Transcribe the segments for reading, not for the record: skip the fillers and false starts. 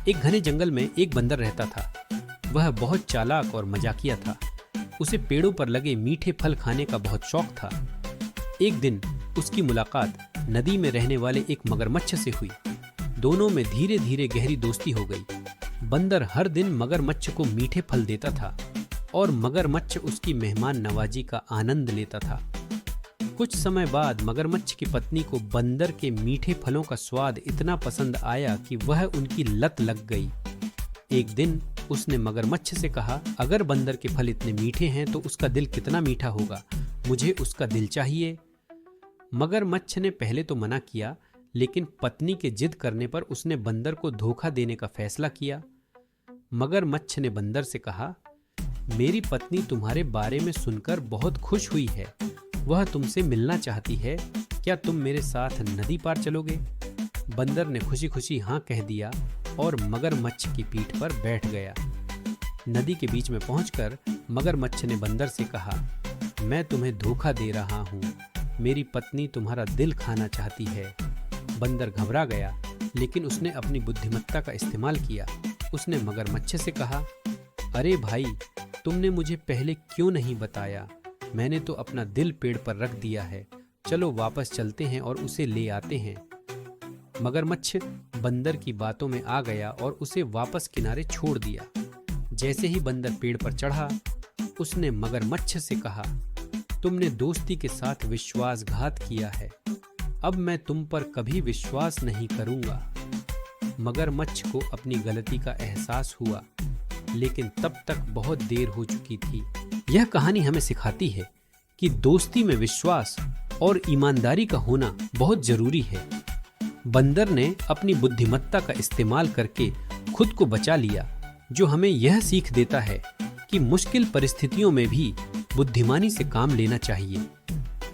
एक घने जंगल में एक बंदर रहता था। वह बहुत चालाक और मजाकिया था। उसे पेड़ों पर लगे मीठे फल खाने का बहुत शौक था। एक दिन उसकी मुलाकात नदी में रहने वाले एक मगरमच्छ से हुई। दोनों में धीरे धीरे गहरी दोस्ती हो गई। बंदर हर दिन मगरमच्छ को मीठे फल देता था और मगरमच्छ उसकी मेहमान नवाजी का आनंद लेता था। कुछ समय बाद मगरमच्छ की पत्नी को बंदर के मीठे फलों का स्वाद इतना पसंद आया कि वह उनकी लत लग गई। एक दिन उसने मगरमच्छ से कहा, अगर बंदर के फल इतने मीठे हैं तो उसका दिल कितना मीठा होगा, मुझे उसका दिल चाहिए। मगरमच्छ ने पहले तो मना किया, लेकिन पत्नी के जिद करने पर उसने बंदर को धोखा देने का फैसला किया। मगरमच्छ ने बंदर से कहा, मेरी पत्नी तुम्हारे बारे में सुनकर बहुत खुश हुई है। वह तुमसे मिलना चाहती है। क्या तुम मेरे साथ नदी पार चलोगे? बंदर ने खुशी खुशी हाँ कह दिया और मगरमच्छ की पीठ पर बैठ गया। नदी के बीच में पहुंचकर मगरमच्छ ने बंदर से कहा, मैं तुम्हें धोखा दे रहा हूँ। मेरी पत्नी तुम्हारा दिल खाना चाहती है। बंदर घबरा गया, लेकिन उसने अपनी बुद्धिमत्ता का इस्तेमाल किया। उसने मगरमच्छ से कहा, अरे भाई, तुमने मुझे पहले क्यों नहीं बताया? मैंने तो अपना दिल पेड़ पर रख दिया है। चलो वापस चलते हैं और उसे ले आते हैं। मगरमच्छ बंदर की बातों में आ गया और उसे वापस किनारे छोड़ दिया। जैसे ही बंदर पेड़ पर चढ़ा, उसने मगरमच्छ से कहा, तुमने दोस्ती के साथ विश्वासघात किया है। अब मैं तुम पर कभी विश्वास नहीं करूंगा। मगरमच्छ को अपनी गलती का एहसास हुआ, लेकिन तब तक बहुत देर हो चुकी थी। यह कहानी हमें सिखाती है कि दोस्ती में विश्वास और ईमानदारी का होना बहुत जरूरी है। बंदर ने अपनी बुद्धिमत्ता का इस्तेमाल करके खुद को बचा लिया, जो हमें यह सीख देता है कि मुश्किल परिस्थितियों में भी बुद्धिमानी से काम लेना चाहिए।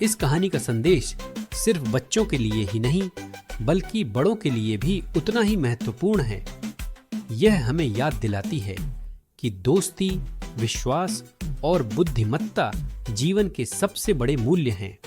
इस कहानी का संदेश सिर्फ बच्चों के लिए ही नहीं, बल्कि बड़ों के लिए भी उतना ही महत्वपूर्ण है। यह हमें याद दिलाती है कि दोस्ती, विश्वास और बुद्धिमत्ता जीवन के सबसे बड़े मूल्य हैं।